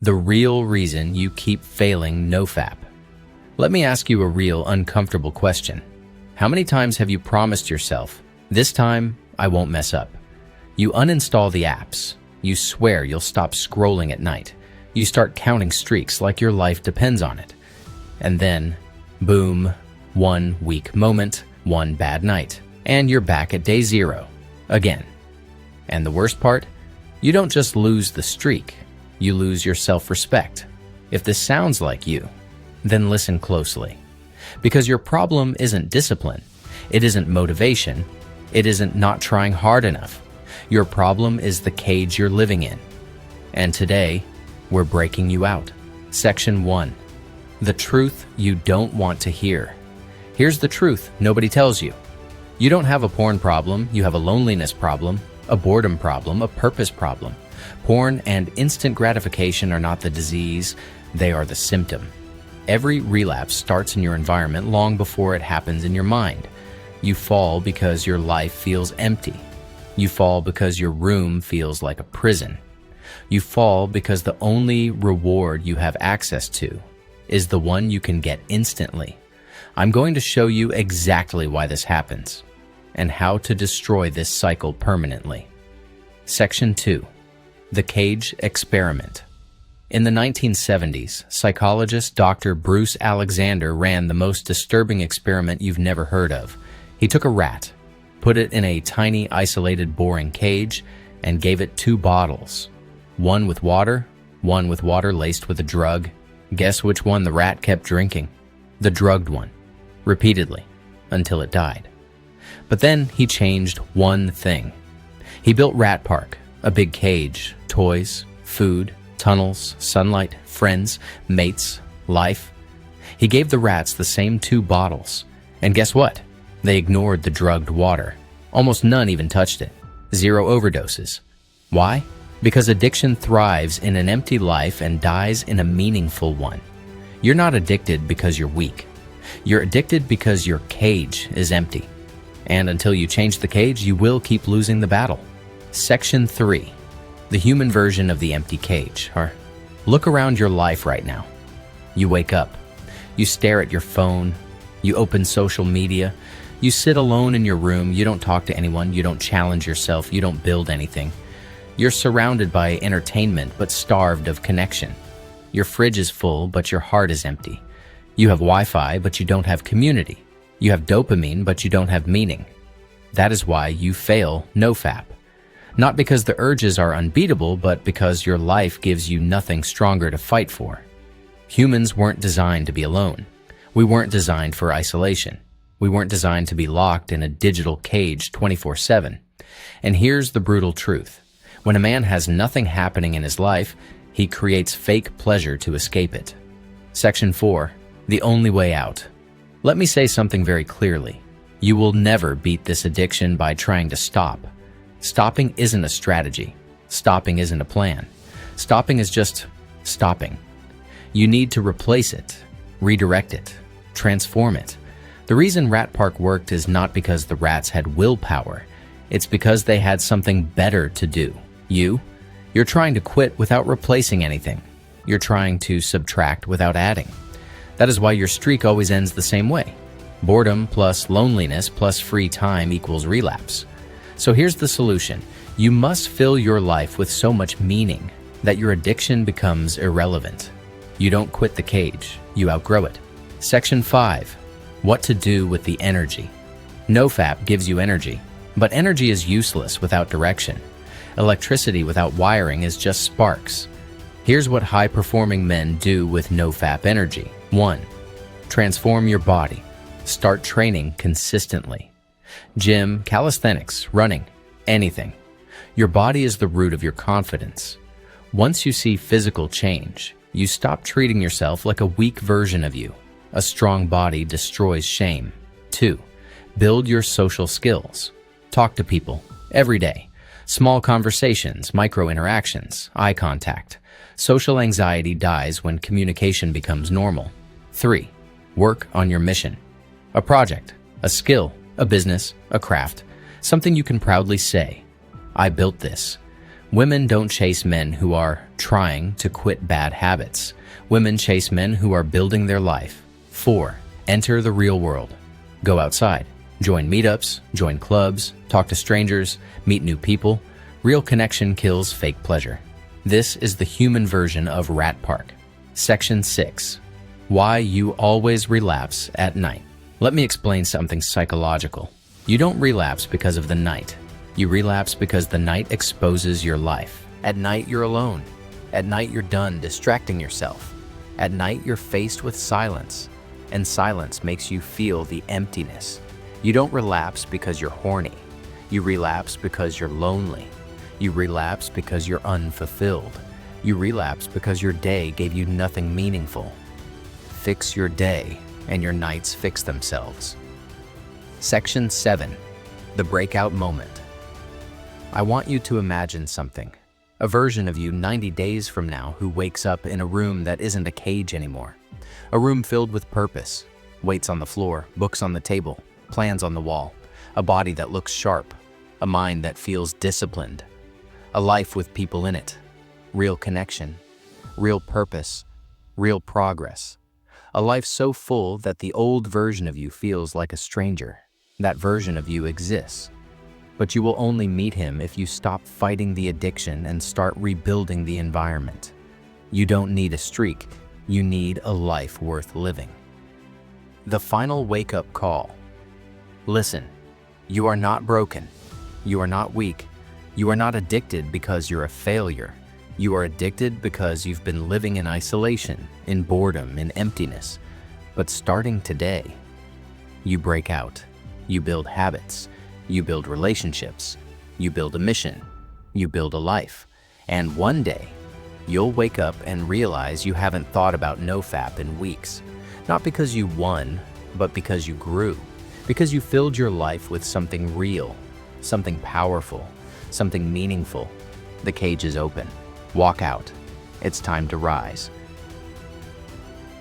the real reason you keep failing NoFap. Let me ask you a real uncomfortable question. How many times have you promised yourself, this time I won't mess up? You uninstall the apps. You swear you'll stop scrolling at night. You start counting streaks like your life depends on it. And then, boom, one weak moment, one bad night, and you're back at day zero, again. And the worst part? You don't just lose the streak, you lose your self-respect. If this sounds like you, then listen closely. Because your problem isn't discipline, it isn't motivation, it isn't not trying hard enough. Your problem is the cage you're living in. And today, we're breaking you out. Section 1. The truth you don't want to hear. Here's the truth nobody tells you. You don't have a porn problem, you have a loneliness problem, a boredom problem, a purpose problem. Porn and instant gratification are not the disease, they are the symptom. Every relapse starts in your environment long before it happens in your mind. You fall because your life feels empty. You fall because your room feels like a prison. You fall because the only reward you have access to is the one you can get instantly. I'm going to show you exactly why this happens and how to destroy this cycle permanently. Section 2. The Cage Experiment. In the 1970s, psychologist Dr. Bruce Alexander ran the most disturbing experiment you've never heard of. He took a rat, put it in a tiny, isolated, boring cage, and gave it 2 bottles. One with water laced with a drug. Guess which one the rat kept drinking? The drugged one, repeatedly, until it died. But then he changed one thing. He built Rat Park, a big cage, toys, food, tunnels, sunlight, friends, mates, life. He gave the rats the same 2 bottles. And guess what? They ignored the drugged water. Almost none even touched it. 0 overdoses. Why? Because addiction thrives in an empty life and dies in a meaningful one. You're not addicted because you're weak. You're addicted because your cage is empty. And until you change the cage, you will keep losing the battle. Section 3. The human version of the empty cage. Or look around your life right now. You wake up. You stare at your phone. You open social media. You sit alone in your room. You don't talk to anyone. You don't challenge yourself. You don't build anything. You're surrounded by entertainment but starved of connection. Your fridge is full but your heart is empty. You have Wi-Fi but you don't have community. You have dopamine but you don't have meaning. That is why you fail NoFap. Not because the urges are unbeatable, but because your life gives you nothing stronger to fight for. Humans weren't designed to be alone. We weren't designed for isolation. We weren't designed to be locked in a digital cage 24/7. And here's the brutal truth. When a man has nothing happening in his life, he creates fake pleasure to escape it. Section 4. The only way out. Let me say something very clearly. You will never beat this addiction by trying to stop. Stopping isn't a strategy. Stopping isn't a plan. Stopping is just stopping. You need to replace it, redirect it, transform it. The reason Rat Park worked is not because the rats had willpower. It's because they had something better to do. You're trying to quit without replacing anything. You're trying to subtract without adding. That is why your streak always ends the same way. Boredom plus loneliness plus free time equals relapse. So here's the solution. You must fill your life with so much meaning that your addiction becomes irrelevant. You don't quit the cage, you outgrow it. Section 5. What to do with the energy. NoFap gives you energy, but energy is useless without direction. Electricity without wiring is just sparks. Here's what high-performing men do with NoFap energy. 1. Transform your body. Start training consistently. Gym, calisthenics, running, anything. Your body is the root of your confidence. Once you see physical change, you stop treating yourself like a weak version of you. A strong body destroys shame. 2. Build your social skills. Talk to people every day. Small conversations, micro interactions, eye contact. Social anxiety dies when communication becomes normal. 3. Work on your mission. A project, a skill, a business, a craft, something you can proudly say, I built this. Women don't chase men who are trying to quit bad habits. Women chase men who are building their life. 4. Enter the real world. Go outside. Join meetups, join clubs, talk to strangers, meet new people. Real connection kills fake pleasure. This is the human version of Rat Park. Section 6. Why you always relapse at night. Let me explain something psychological. You don't relapse because of the night. You relapse because the night exposes your life. At night, you're alone. At night, you're done distracting yourself. At night, you're faced with silence, and silence makes you feel the emptiness. You don't relapse because you're horny. You relapse because you're lonely. You relapse because you're unfulfilled. You relapse because your day gave you nothing meaningful. Fix your day, and your nights fix themselves. Section 7. The breakout moment. I want you to imagine something. A version of you 90 days from now who wakes up in a room that isn't a cage anymore. A room filled with purpose. Weights on the floor, books on the table, plans on the wall. A body that looks sharp. A mind that feels disciplined. A life with people in it. Real connection. Real purpose. Real progress. A life so full that the old version of you feels like a stranger. That version of you exists. But you will only meet him if you stop fighting the addiction and start rebuilding the environment. You don't need a streak, you need a life worth living. The final wake-up call. Listen, you are not broken. You are not weak. You are not addicted because you're a failure. You are addicted because you've been living in isolation, in boredom, in emptiness. But starting today, you break out. You build habits. You build relationships. You build a mission. You build a life. And one day, you'll wake up and realize you haven't thought about NoFap in weeks. Not because you won, but because you grew. Because you filled your life with something real, something powerful, something meaningful. The cage is open. Walk out. It's time to rise.